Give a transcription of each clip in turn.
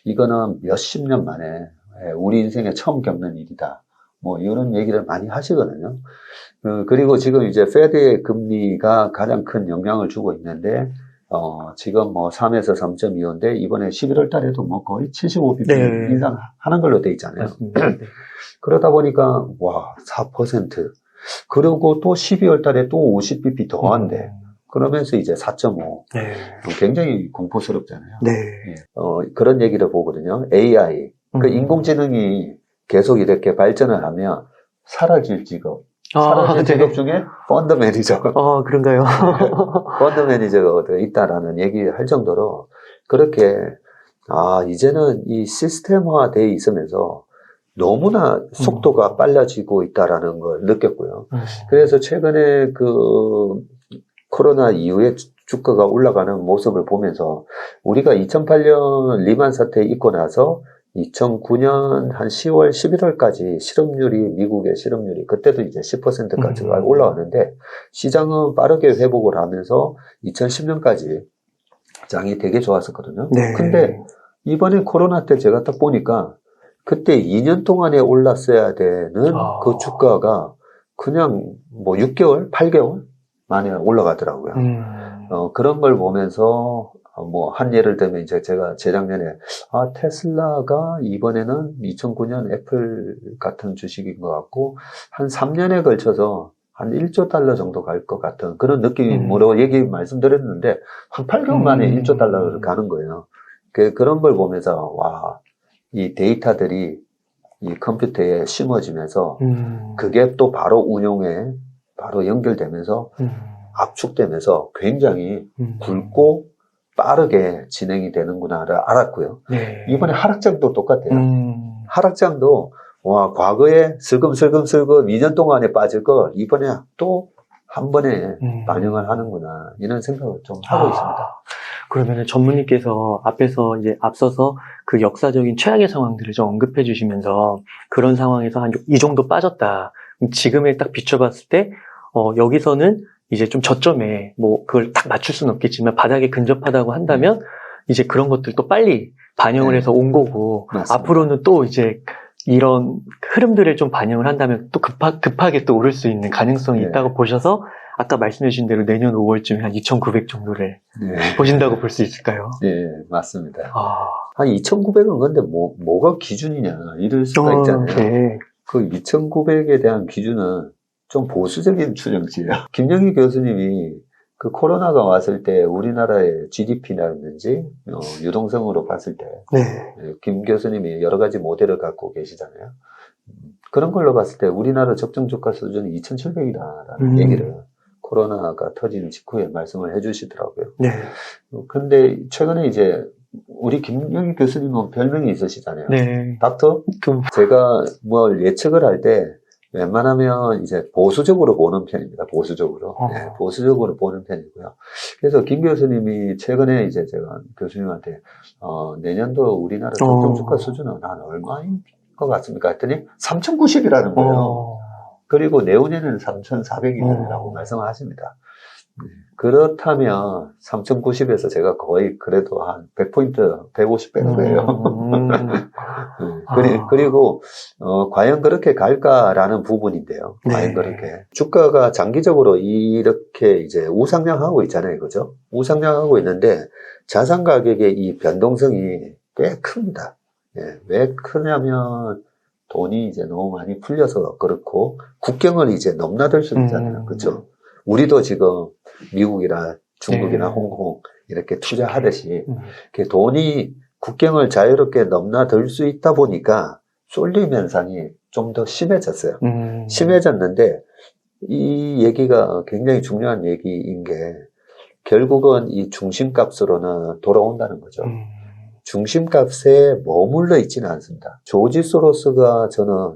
이거는 몇십 년 만에 우리 인생에 처음 겪는 일이다. 뭐 이런 얘기를 많이 하시거든요. 그리고 지금 이제 페드의 금리가 가장 큰 영향을 주고 있는데 지금 뭐 3에서 3.25인데 이번에 11월 달에도 뭐 거의 75bp 인상 하는 걸로 돼 있잖아요. 그러다 보니까 와 4% 그리고 또 12월 달에 또 50bp 더한데 그러면서 이제 4.5 굉장히 공포스럽잖아요. 그런 얘기를 보거든요. AI 그 인공지능이 계속 이렇게 발전을 하면 사라질 직업 직업 중에 펀드 매니저. 그런가요? 펀드 매니저가 있다라는 얘기를 할 정도로 그렇게 이제는 이 시스템화 돼 있으면서 너무나 속도가 빨라지고 있다라는 걸 느꼈고요. 그래서 최근에 그 코로나 이후에 주가가 올라가는 모습을 보면서 우리가 2008년 리만 사태 있고 나서 2009년 한 10월, 11월까지 미국의 실업률이 그때도 이제 10%까지 올라왔는데 시장은 빠르게 회복을 하면서 2010년까지 장이 되게 좋았었거든요. 근데 이번에 코로나 때 제가 딱 보니까 그때 2년 동안에 올랐어야 되는 그 주가가 그냥 뭐 6개월, 8개월 만에 올라가더라고요. 그런 걸 보면서 뭐 한 예를 들면 이제 제가 재작년에 테슬라가 이번에는 2009년 애플 같은 주식인 것 같고 한 3년에 걸쳐서 한 1조 달러 정도 갈 것 같은 그런 느낌으로 말씀드렸는데 한 8개월 만에 1조 달러를 가는 거예요. 그런 걸 보면서 이 데이터들이 이 컴퓨터에 심어지면서 그게 또 바로 운용에 바로 연결되면서 압축되면서 굉장히 굵고 빠르게 진행이 되는구나를 알았고요. 이번에 하락장도 똑같아요. 하락장도 과거에 슬금슬금 2년 동안에 빠질 걸 이번에 또 한 번에 반영을 하는구나 이런 생각을 좀 하고 있습니다. 그러면 전무님께서 앞서서 그 역사적인 최악의 상황들을 좀 언급해 주시면서 그런 상황에서 한 이 정도 빠졌다. 지금에 딱 비춰봤을 때 여기서는 이제 좀 저점에 뭐 그걸 딱 맞출 수는 없겠지만 바닥에 근접하다고 한다면 이제 그런 것들도 빨리 반영을 해서 온 거고 맞습니다. 앞으로는 또 이제 이런 흐름들을 좀 반영을 한다면 또 급하게 또 오를 수 있는 가능성이 있다고 보셔서 아까 말씀해 주신 대로 내년 5월쯤에 한 2,900 정도를 보신다고 볼 수 있을까요? 네, 맞습니다. 한 2,900은 근데 뭐가 기준이냐 이럴 수가 있잖아요. 그 2,900에 대한 기준은 좀 보수적인 추정치예요. 김영희 교수님이 그 코로나가 왔을 때 우리나라의 GDP라든지 유동성으로 봤을 때 김 교수님이 여러 가지 모델을 갖고 계시잖아요. 그런 걸로 봤을 때 우리나라 적정 주가 수준이 2,700이다라는 얘기를 코로나가 터진 직후에 말씀을 해주시더라고요. 근데 최근에 이제 우리 김영희 교수님은 별명이 있으시잖아요. 닥터? 제가 뭘 예측을 할 때 웬만하면 이제 보수적으로 보는 편입니다. 보수적으로 보는 편이고요. 그래서 김 교수님이 최근에 이제 제가 교수님한테 내년도 우리나라 적정 주가 수준은 한 얼마인 것 같습니까? 했더니 3,090이라는 거예요. 그리고 내후년에는 3,400이라고 말씀을 하십니다. 그렇다면 3,090에서 제가 거의 그래도 한 100포인트, 150 빼는 거예요. 그리고 과연 그렇게 갈까라는 부분인데요. 과연 그렇게 주가가 장기적으로 이렇게 이제 우상향하고 있잖아요, 그죠? 우상향하고 있는데 자산 가격의 이 변동성이 꽤 큽니다. 왜 크냐면 돈이 이제 너무 많이 풀려서 그렇고 국경을 이제 넘나들 수 있잖아요, 그죠? 우리도 지금 미국이나 중국이나 홍콩 이렇게 투자하듯이 돈이 국경을 자유롭게 넘나들 수 있다 보니까 쏠림 현상이 좀 더 심해졌어요. 심해졌는데 이 얘기가 굉장히 중요한 얘기인 게 결국은 이 중심값으로는 돌아온다는 거죠. 중심값에 머물러 있지는 않습니다. 조지 소로스가 저는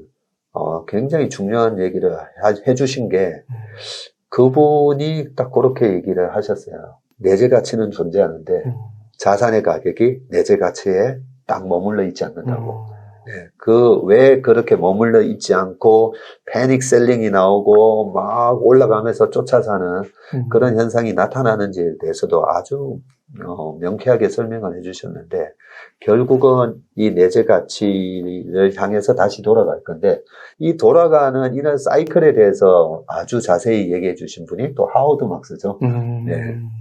굉장히 중요한 얘기를 해주신 게 그분이 딱 그렇게 얘기를 하셨어요. 내재 가치는 존재하는데 자산의 가격이 내재 가치에 딱 머물러 있지 않는다고. 왜 그렇게 머물러 있지 않고 패닉 셀링이 나오고 막 올라가면서 쫓아 사는 그런 현상이 나타나는지에 대해서도 아주 명쾌하게 설명을 해주셨는데, 결국은 이 내재 가치를 향해서 다시 돌아갈 건데, 이 돌아가는 이런 사이클에 대해서 아주 자세히 얘기해 주신 분이 또 하워드 막스죠.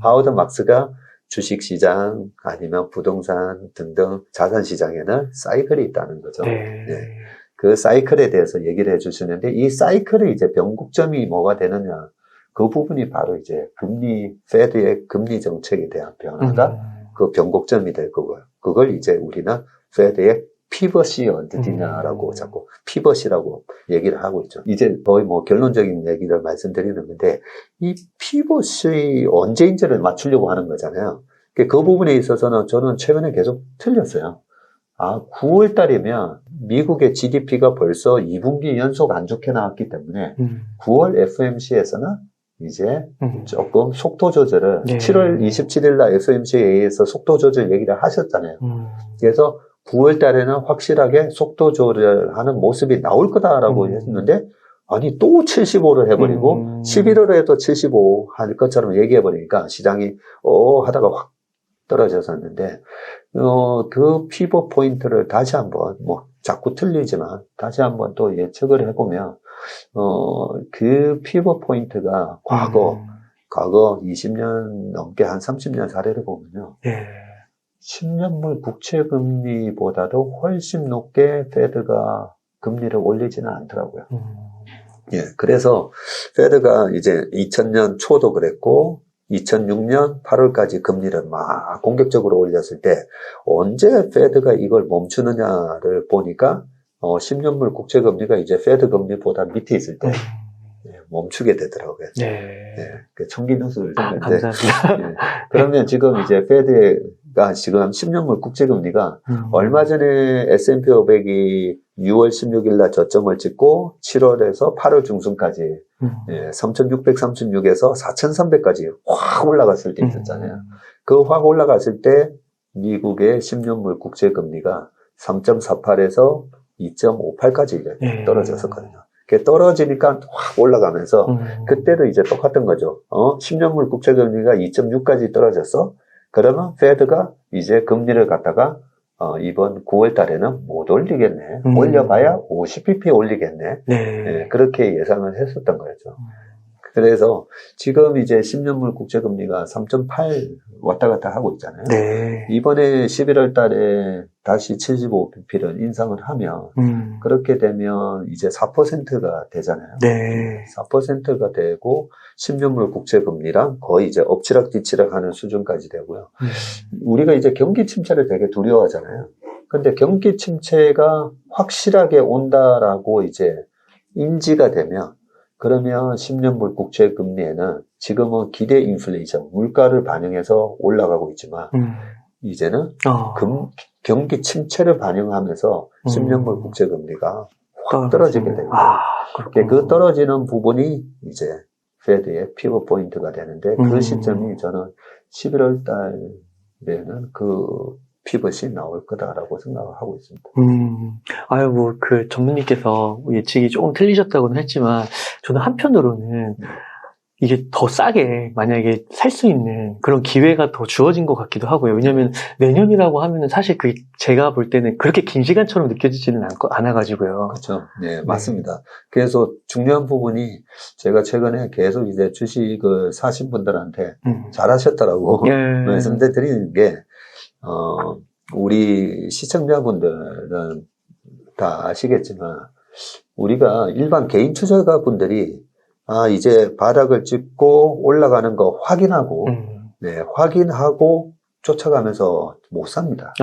하워드 막스가 주식시장 아니면 부동산 등등 자산시장에는 사이클이 있다는 거죠. 그 사이클에 대해서 얘기를 해주시는데, 이 사이클의 이제 변곡점이 뭐가 되느냐, 그 부분이 바로 이제 페드의 금리 정책에 대한 변화가 그 변곡점이 될 거고요. 그걸 이제 우리는 페드의 피벗이 어디냐라고 자꾸 피벗이라고 얘기를 하고 있죠. 이제 거의 뭐 결론적인 얘기를 말씀드리는 건데, 이 피벗이 언제인지를 맞추려고 하는 거잖아요. 그 부분에 있어서는 저는 최근에 계속 틀렸어요. 9월 달이면 미국의 GDP가 벌써 2분기 연속 안 좋게 나왔기 때문에 9월 FOMC에서는 이제 조금 속도 조절을 7월 27일 날 FOMC에서 속도 조절 얘기를 하셨잖아요. 그래서 9월 달에는 확실하게 속도 조절하는 모습이 나올 거다라고 했는데, 아니 또 75를 해버리고 11월에도 75 할 것처럼 얘기해버리니까 시장이 하다가 확 떨어졌었는데, 그 피벗 포인트를 다시 한번 자꾸 틀리지만 다시 한번 또 예측을 해보면 그 피벗 포인트가 과거 20년 넘게 한 30년 사례를 보면요. 10년물 국채금리보다도 훨씬 높게 페드가 금리를 올리지는 않더라고요. 그래서 페드가 이제 2000년 초도 그랬고 2006년 8월까지 금리를 막 공격적으로 올렸을 때 언제 페드가 이걸 멈추느냐를 보니까 10년물 국채금리가 이제 페드 금리보다 밑에 있을 때 멈추게 되더라고요. 그 청기누수를 생각했는데, 감사합니다. 그러면 지금 이제 페드가 지금 10년물 국채금리가 얼마 전에 S&P 500이 6월 16일 날 저점을 찍고 7월에서 8월 중순까지 3,636에서 4,300까지 확 올라갔을 때 있었잖아요. 그 확 올라갔을 때 미국의 10년물 국채금리가 3.48에서 2.58까지 떨어졌었거든요. 떨어지니까 확 올라가면서 그때도 이제 똑같은 거죠. 10년물 국채금리가 2.6까지 떨어졌어. 그러면 페드가 이제 금리를 갖다가 이번 9월 달에는 못 올리겠네. 올려봐야 50bp 올리겠네. 그렇게 예상을 했었던 거죠. 그래서 지금 이제 10년물 국채금리가 3.8 왔다 갔다 하고 있잖아요. 이번에 11월 달에 다시 75bp를 인상을 하면 그렇게 되면 이제 4%가 되잖아요. 4%가 되고 10년물 국채금리랑 거의 이제 엎치락뒤치락 하는 수준까지 되고요. 우리가 이제 경기 침체를 되게 두려워하잖아요. 근데 경기 침체가 확실하게 온다라고 이제 인지가 되면, 그러면 10년물 국채금리에는 지금은 기대 인플레이션, 물가를 반영해서 올라가고 있지만 이제는 경기 침체를 반영하면서 10년물 국채금리가 확 떨어지게 되고, 그 떨어지는 부분이 이제 페드의 피벗 포인트가 되는데, 그 시점이 저는 11월 달에는 그 피벗이 나올 거다라고 생각을 하고 있습니다. 전무님께서 예측이 조금 틀리셨다고는 했지만, 저는 한편으로는 이게 더 싸게 만약에 살 수 있는 그런 기회가 더 주어진 것 같기도 하고요. 왜냐면 내년이라고 하면은 사실 제가 볼 때는 그렇게 긴 시간처럼 느껴지지는 않아가지고요. 그렇죠. 네, 맞습니다. 그래서 중요한 부분이 제가 최근에 계속 이제 주식을 사신 분들한테 잘하셨다라고 말씀을 드리는 게, 우리 시청자분들은 다 아시겠지만, 우리가 일반 개인 투자가 분들이 이제 바닥을 찍고 올라가는 거 확인하고, 확인하고 쫓아가면서 못 삽니다.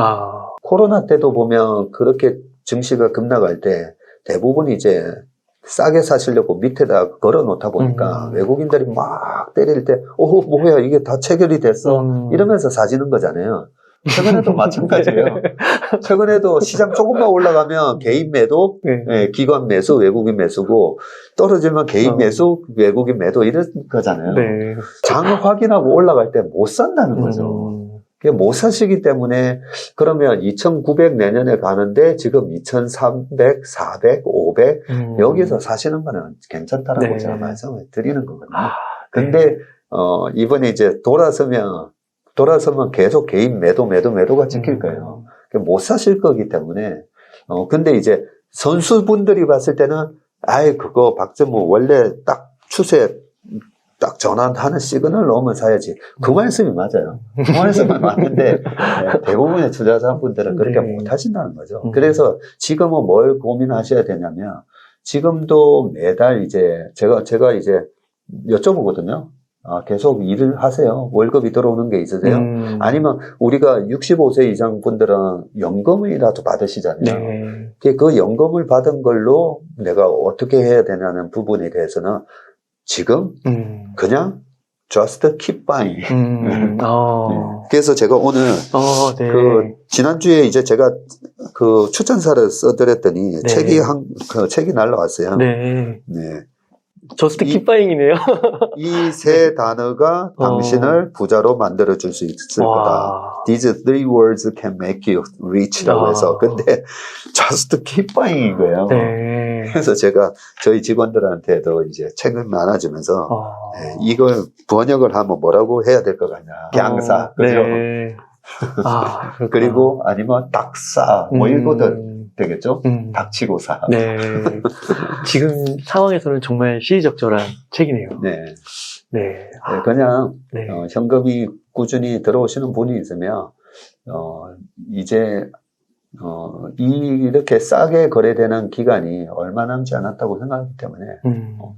코로나 때도 보면 그렇게 증시가 급락할 때 대부분 이제 싸게 사시려고 밑에다 걸어 놓다 보니까 외국인들이 막 때릴 때, 뭐야, 이게 다 체결이 됐어. 이러면서 사지는 거잖아요. 최근에도 마찬가지예요. 최근에도 시장 조금만 올라가면 개인 매도, 기관 매수, 외국인 매수고, 떨어지면 개인 매수, 외국인 매도 이런 거잖아요. 장 확인하고 올라갈 때 못 산다는 거죠. 그게 못 사시기 때문에 그러면 2,900 내년에 가는데 지금 2,300, 400, 500 여기서 사시는 거는 괜찮다라고 네. 제가 말씀을 드리는 거거든요. 네. 근데 이번에 이제 돌아서면 계속 개인 매도가 찍힐 거예요. 못 사실 거기 때문에 근데 이제 선수분들이 봤을 때는 아이 그거 박정무 원래 딱 추세 딱 전환하는 시그널 넣으면 사야지. 그 말씀이 맞아요. 그 말씀이 맞는데 대부분의 투자자분들은 그렇게 네. 못 하신다는 거죠. 그래서 지금은 뭘 고민하셔야 되냐면 지금도 매달 이제 제가 이제 여쭤보거든요. 계속 일을 하세요? 월급이 들어오는 게 있으세요? 아니면 우리가 65세 이상 분들은 연금이라도 받으시잖아요. 네. 그 연금을 받은 걸로 내가 어떻게 해야 되냐는 부분에 대해서는 지금 그냥 just keep buying. 그래서 제가 오늘 네. 그 지난주에 이제 제가 그 추천사를 써드렸더니 네. 책이 날라왔어요. 네. 네. 저스트 킵바잉이네요. 이 세 단어가 당신을 부자로 만들어줄 수 있을 거다. These three words can make you rich라고 해서. 근데 just keep buying인 거예요. 네. 그래서 제가 저희 직원들한테도 이제 책을 나눠주면서 이걸 번역을 하면 뭐라고 해야 될 것 같냐. 강사. 그죠? 네. 그리고 아니면 닥사. 뭐 이거들 되겠죠? 닥치고 사. 네. 지금 상황에서는 정말 시의적절한 책이네요. 네. 네. 그냥 네. 현금이 꾸준히 들어오시는 분이 있으면 이제 이렇게 싸게 거래되는 기간이 얼마 남지 않았다고 생각하기 때문에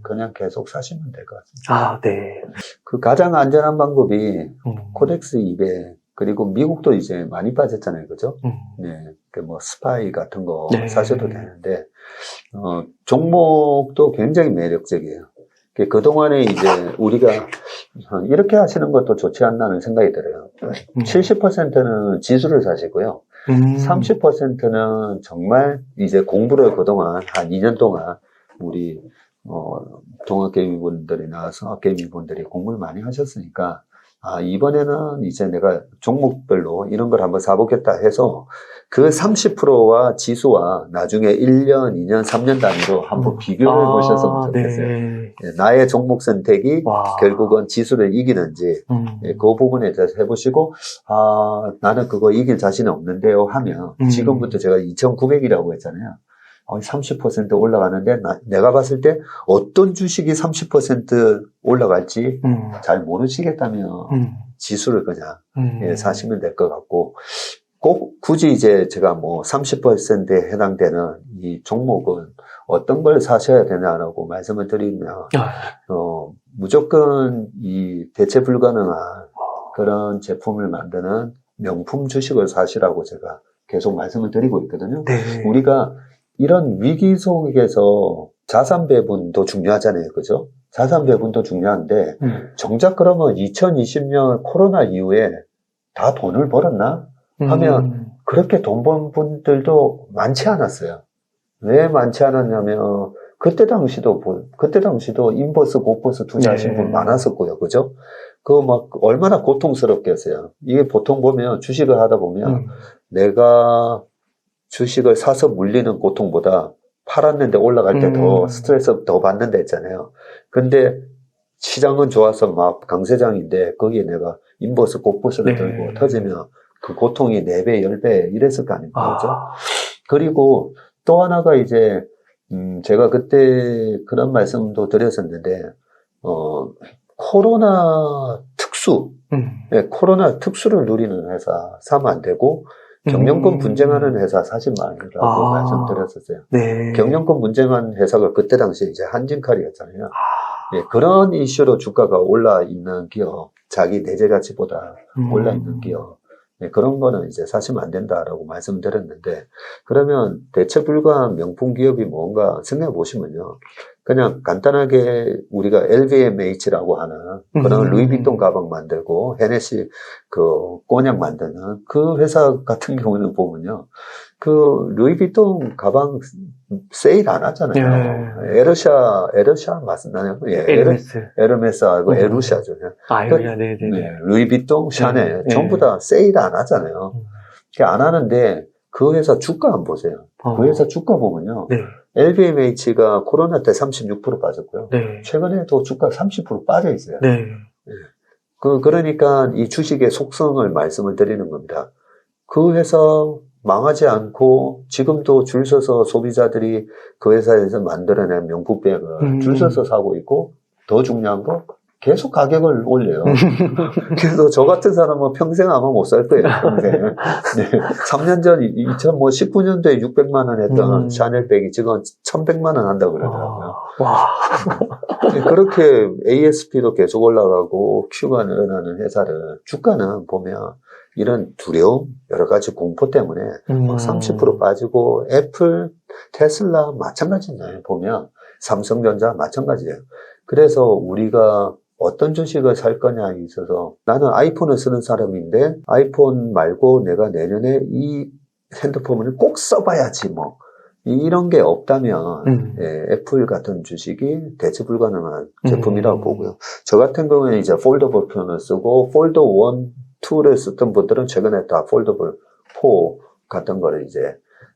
그냥 계속 사시면 될 것 같습니다. 네. 그 가장 안전한 방법이 코덱스 200 그리고 미국도 이제 많이 빠졌잖아요, 그죠? 네, 뭐 스파이 같은 거 네. 사셔도 되는데 종목도 굉장히 매력적이에요. 그동안에 이제 우리가 이렇게 하시는 것도 좋지 않나는 생각이 들어요. 70%는 지수를 사시고요. 30%는 정말 이제 공부를 그동안 한 2년 동안 우리 동학개미분들이나 성학개미분들이 공부를 많이 하셨으니까 이번에는 이제 내가 종목별로 이런 걸 한번 사보겠다 해서 그 30%와 지수와 나중에 1년, 2년, 3년 단위로 한번 비교를 해보셨으면 좋겠어요. 네. 나의 종목 선택이 결국은 지수를 이기는지 그 부분에 대해서 해보시고 나는 그거 이길 자신이 없는데요 하면 지금부터 제가 2,900이라고 했잖아요. 30% 올라가는데 내가 봤을 때 어떤 주식이 30% 올라갈지 잘 모르시겠다면 지수를 그냥 사시면 될 것 같고 꼭 굳이 이제 제가 뭐 30%에 해당되는 이 종목은 어떤 걸 사셔야 되냐라고 말씀을 드리면 무조건 이 대체 불가능한 그런 제품을 만드는 명품 주식을 사시라고 제가 계속 말씀을 드리고 있거든요. 네. 우리가 이런 위기 속에서 자산 배분도 중요하잖아요. 그죠? 자산 배분도 중요한데 정작 그러면 2020년 코로나 이후에 다 돈을 벌었나? 하면 그렇게 돈 번 분들도 많지 않았어요. 왜 많지 않았냐면 그때 당시도 인버스, 곧버스 투자하신 분 많았었고요. 그죠? 막 얼마나 고통스럽겠어요. 이게 보통 보면 주식을 하다 보면 내가 주식을 사서 물리는 고통보다 팔았는데 올라갈 때 더 스트레스 더 받는다 했잖아요. 근데 시장은 좋아서 막 강세장인데 거기에 내가 인버스, 곧버스를 들고 터지면 그 고통이 4배, 10배 이랬을 거 아닙니까? 그죠? 그리고 또 하나가 이제, 제가 그때 그런 말씀도 드렸었는데, 코로나 특수, 코로나 특수를 누리는 회사 사면 안 되고, 경영권 분쟁하는 회사 사지 말라고 말씀드렸었어요. 네. 경영권 분쟁한 회사가 그때 당시에 이제 한진칼이었잖아요. 그런 이슈로 주가가 올라 있는 기업, 자기 내재 가치보다 올라 있는 기업, 그런 거는 이제 사시면 안 된다라고 말씀드렸는데, 그러면 대체 불가한 명품 기업이 뭔가 생각해 보시면요. 그냥 간단하게 우리가 LVMH라고 하는 그런 루이비통 가방 만들고 헤네시 그 꼬냑 만드는 그 회사 같은 경우는 보면요. 그 루이비통 가방 세일 안 하잖아요. 에르샤 맞나요? 예, 에르메스하고 에루샤죠. 네네네. 네, 루이비통, 샤넬 전부 다 세일 안 하잖아요. 안 하는데 그 회사 주가 한번 보세요. 그 회사 주가 보면요. 네. LVMH가 코로나 때 36% 빠졌고요. 네. 최근에도 주가 30% 빠져 있어요. 네. 그러니까 이 주식의 속성을 말씀을 드리는 겁니다. 그 회사 망하지 않고 지금도 줄 서서 소비자들이 그 회사에서 만들어낸 명품백을 줄 서서 사고 있고, 더 중요한 거 계속 가격을 올려요. 그래서 저 같은 사람은 평생 아마 못 살 거예요, 평생. 네. 3년 전, 2019년도에 600만 원 했던 샤넬백이 지금 1100만 원 한다고 그러더라고요. 와. 그렇게 ASP도 계속 올라가고 Q가 늘어나는 회사를, 주가는 보면 이런 두려움, 여러 가지 공포 때문에 30% 빠지고, 애플, 테슬라 마찬가지잖아요. 보면 삼성전자 마찬가지예요. 그래서 우리가 어떤 주식을 살 거냐에 있어서, 나는 아이폰을 쓰는 사람인데 아이폰 말고 내가 내년에 이 핸드폰을 꼭 써봐야지 뭐 이런 게 없다면 예, 애플 같은 주식이 대체 불가능한 제품이라고 보고요. 저 같은 경우에는 이제 폴더블 폰을 쓰고, 폴더 1, 2를 쓰던 분들은 최근에 다 폴더블 4 같은 거를 이제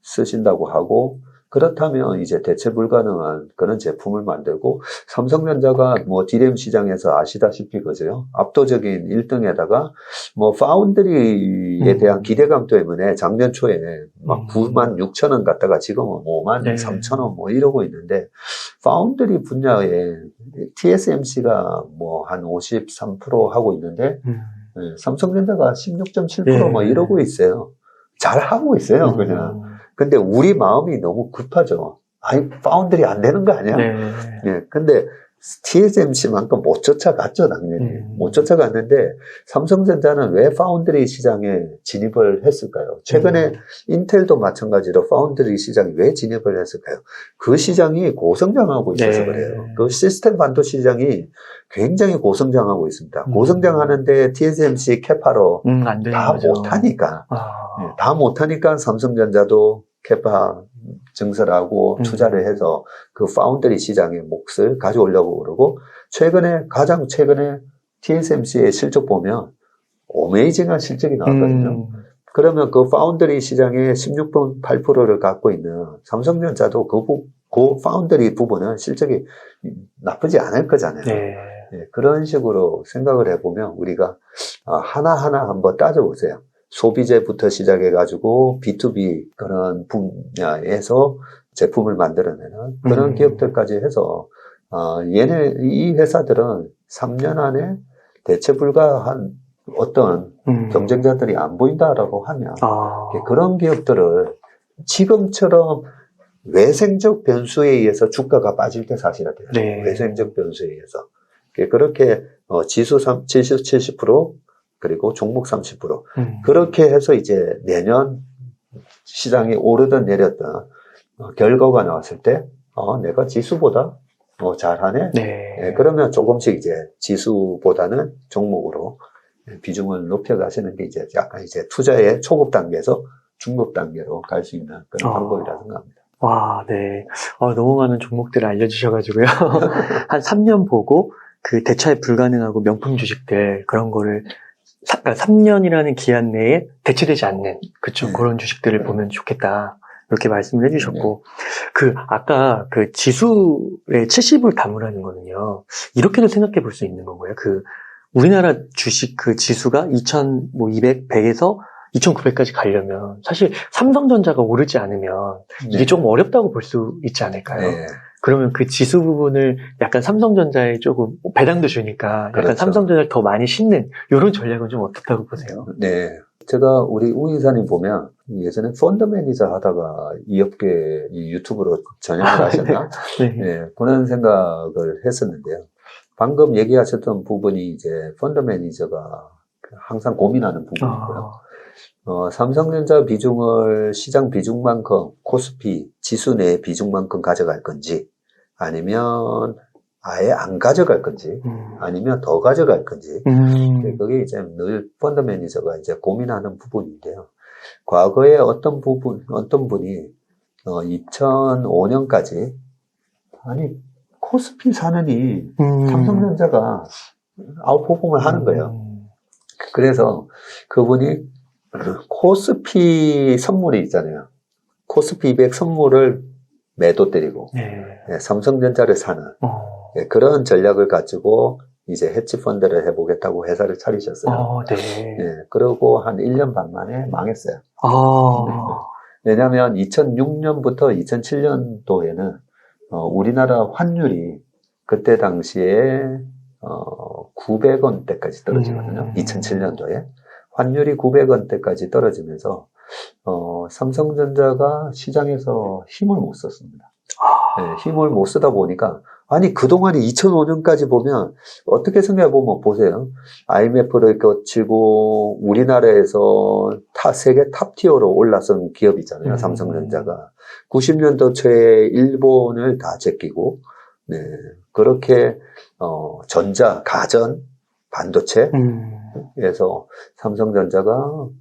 쓰신다고 하고, 그렇다면 이제 대체 불가능한 그런 제품을 만들고, 삼성전자가 뭐 DRAM 시장에서 아시다시피 그죠? 압도적인 1등에다가 뭐 파운드리에 대한 기대감 때문에 작년 초에 막 9만 6천 원 갔다가 지금은 5만 3천 원 뭐 이러고 있는데, 파운드리 분야에 TSMC가 뭐 한 53% 하고 있는데, 삼성전자가 16.7% 뭐 이러고 있어요. 잘 하고 있어요, 그냥. 근데 우리 마음이 너무 급하죠. 아니, 파운드리 안 되는 거 아니야? 예. 근데 TSMC만큼 못 쫓아갔죠, 당연히. 못 쫓아갔는데, 삼성전자는 왜 파운드리 시장에 진입을 했을까요? 최근에 인텔도 마찬가지로 파운드리 시장에 왜 진입을 했을까요? 그 시장이 고성장하고 있어서 그래요. 그 시스템 반도체 시장이 굉장히 고성장하고 있습니다. 고성장하는데 TSMC 캐파로 다 못하니까. 네, 다 못하니까 삼성전자도 캐파 증설하고 투자를 해서 그 파운드리 시장의 몫을 가져오려고 그러고, 가장 최근에 TSMC의 실적 보면 어메이징한 실적이 나왔거든요. 그러면 그 파운드리 시장의 16.8%를 갖고 있는 삼성전자도 그 파운드리 부분은 실적이 나쁘지 않을 거잖아요. 네, 그런 식으로 생각을 해보면 우리가 하나하나 한번 따져보세요. 소비재부터 시작해가지고 B2B 그런 분야에서 제품을 만들어내는 그런 기업들까지 해서, 이 회사들은 3년 안에 대체 불가한 어떤 경쟁자들이 안 보인다라고 하면, 그런 기업들을 지금처럼 외생적 변수에 의해서 주가가 빠질 때 사실은 돼요. 외생적 변수에 의해서. 그렇게 지수 70% 그리고 종목 30%. 그렇게 해서 이제 내년 시장이 오르든 내렸든 결과가 나왔을 때, 내가 지수보다 잘하네? 네, 그러면 조금씩 이제 지수보다는 종목으로 비중을 높여가시는 게 이제 약간 이제 투자의 초급 단계에서 중급 단계로 갈 수 있는 그런 방법이라 생각합니다. 와, 네. 너무 많은 종목들을 알려주셔가지고요. 한 3년 보고 그 대차에 불가능하고 명품 주식들 그런 거를 3년이라는 기한 내에 대체되지 않는 그런 주식들을 보면 좋겠다. 이렇게 말씀을 해주셨고, 아까 그 지수의 70을 담으라는 거는요, 이렇게도 생각해 볼 수 있는 건가요? 우리나라 주식 그 지수가 2200, 100에서 2900까지 가려면 사실 삼성전자가 오르지 않으면 이게 조금 어렵다고 볼 수 있지 않을까요? 그러면 그 지수 부분을 약간 삼성전자에 조금 배당도 주니까 약간 삼성전자를 더 많이 싣는 이런 전략은 좀 어떻다고 보세요? 네. 제가 우리 우 이사님 보면 예전에 펀드 매니저 하다가 이 업계 유튜브로 전향을 하셨나? 네. 그런 생각을 했었는데요. 방금 얘기하셨던 부분이 이제 펀드 매니저가 항상 고민하는 부분이고요. 삼성전자 비중을 시장 비중만큼 코스피 지수 내 비중만큼 가져갈 건지, 아니면 아예 안 가져갈 건지, 아니면 더 가져갈 건지, 그게 이제 늘 펀드 매니저가 이제 고민하는 부분인데요. 과거에 어떤 분이 2005년까지 아니 코스피 사느니 삼성전자가 아웃퍼폼을 하는 거예요. 그래서 그분이 코스피 선물이 있잖아요. 코스피 200 선물을 매도 때리고 네, 삼성전자를 사는 네, 그런 전략을 가지고 이제 헤지펀드를 해보겠다고 회사를 차리셨어요. 네. 네, 그러고 한 1년 반 만에 망했어요. 네. 왜냐하면 2006년부터 2007년도에는 우리나라 환율이 그때 당시에 900원대까지 떨어지거든요. 2007년도에 환율이 900원대까지 떨어지면서 삼성전자가 시장에서 힘을 못 썼습니다. 네, 힘을 못 쓰다 보니까 아니 그동안에 2005년까지 보면 어떻게 생각해보면 보세요. IMF를 거치고 우리나라에서 세계 탑티어로 올라선 기업이잖아요. 삼성전자가 90년도 초에 일본을 다 제끼고 네, 그렇게 전자, 가전, 반도체에서 삼성전자가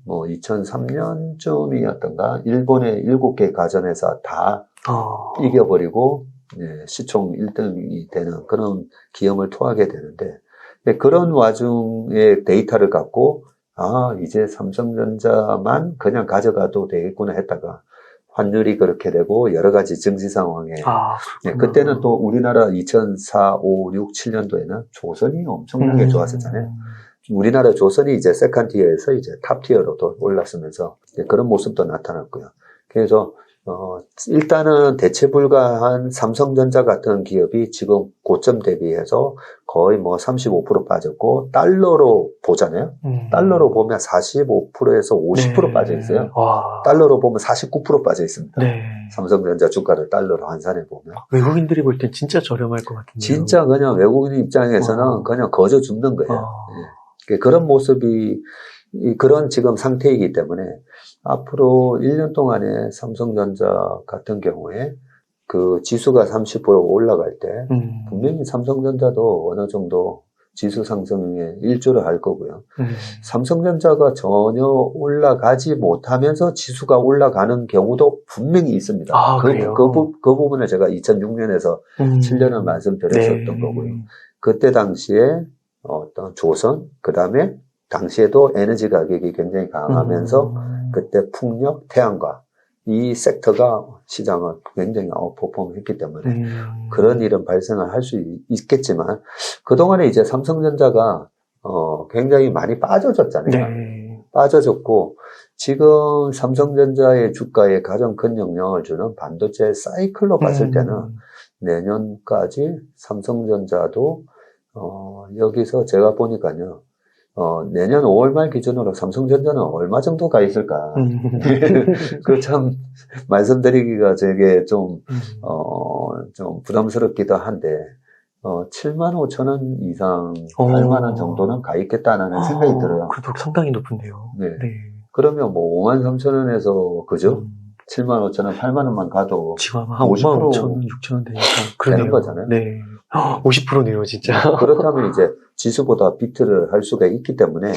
뭐 2003년쯤이었던가 일본의 7개 가전회사 다 이겨버리고 네, 시총 1등이 되는 그런 기염을 토하게 되는데 네, 그런 와중에 데이터를 갖고 이제 삼성전자만 그냥 가져가도 되겠구나 했다가 환율이 그렇게 되고 여러 가지 증시 상황에 네, 그때는 또 우리나라 2004, 5, 6, 7년도에는 조선이 엄청나게 좋았었잖아요. 우리나라 조선이 이제 세컨티어에서 이제 탑티어로 또 올랐으면서 그런 모습도 나타났고요. 그래서 일단은 대체 불가한 삼성전자 같은 기업이 지금 고점 대비해서 거의 뭐 35% 빠졌고 달러로 보잖아요. 달러로 보면 45%에서 50% 빠져 있어요. 달러로 보면 49% 빠져 있습니다. 네. 삼성전자 주가를 달러로 환산해 보면 외국인들이 볼 땐 진짜 저렴할 것 같은데요. 진짜 그냥 외국인 입장에서는 그냥 거저 죽는 거예요. 네. 그런 모습이 그런 지금 상태이기 때문에 앞으로 1년 동안에 삼성전자 같은 경우에 그 지수가 30% 올라갈 때 분명히 삼성전자도 어느 정도 지수 상승에 일조를 할 거고요. 삼성전자가 전혀 올라가지 못하면서 지수가 올라가는 경우도 분명히 있습니다. 그 부분을 제가 2006년에서 7년을 말씀드렸었던 거고요. 그때 당시에 어떤 조선, 그 다음에 당시에도 에너지 가격이 굉장히 강하면서 그때 풍력, 태양광 이 섹터가 시장을 굉장히 아웃퍼폼했기 때문에 그런 일은 발생을 할 수 있겠지만 그동안에 이제 삼성전자가 굉장히 많이 빠져졌잖아요. 네. 빠져졌고 지금 삼성전자의 주가에 가장 큰 영향을 주는 반도체 사이클로 봤을 때는 내년까지 삼성전자도 여기서 제가 보니까요. 내년 5월 말 기준으로 삼성전자는 얼마 정도 가 있을까? 그 참, 말씀드리기가 되게 좀 부담스럽기도 한데, 7만 5천 원 이상, 8만 원 정도는 가 있겠다는 생각이 들어요. 그래도 상당히 높은데요. 네. 그러면 뭐 5만 3천 원에서, 그죠? 7만 5천 원, 8만 원만 가도. 지금 한 5만 5천 원, 6천 원 되니까. 되는 거잖아요. 네. 50%네요, 진짜. 그렇다면 이제 지수보다 비트를 할 수가 있기 때문에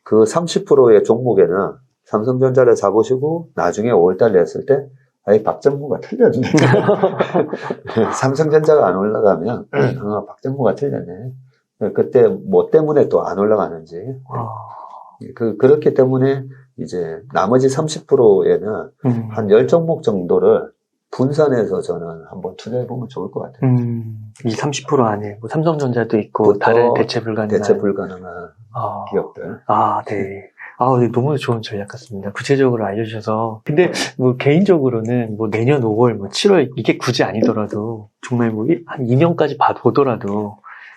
그 30%의 종목에는 삼성전자를 사보시고 나중에 5월달 냈을 때 아예 박정무가 틀렸네. 삼성전자가 안 올라가면 박정무가 틀렸네. 그때 뭐 때문에 또 안 올라가는지. 그렇기 때문에 이제 나머지 30%에는 한 10종목 정도를 분산해서 저는 한번 투자해보면 좋을 것 같아요. 이 30% 안에 뭐 삼성전자도 있고 다른 대체 불가능한 기업들. 네. 네, 너무 좋은 전략 같습니다. 구체적으로 알려주셔서. 근데 뭐 개인적으로는 뭐 내년 5월, 뭐 7월 이게 굳이 아니더라도 정말 뭐 한 2년까지 보더라도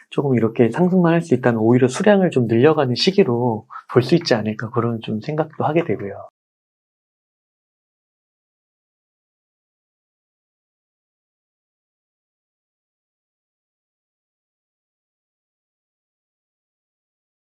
조금 이렇게 상승만 할 수 있다면 오히려 수량을 좀 늘려가는 시기로 볼 수 있지 않을까 그런 좀 생각도 하게 되고요.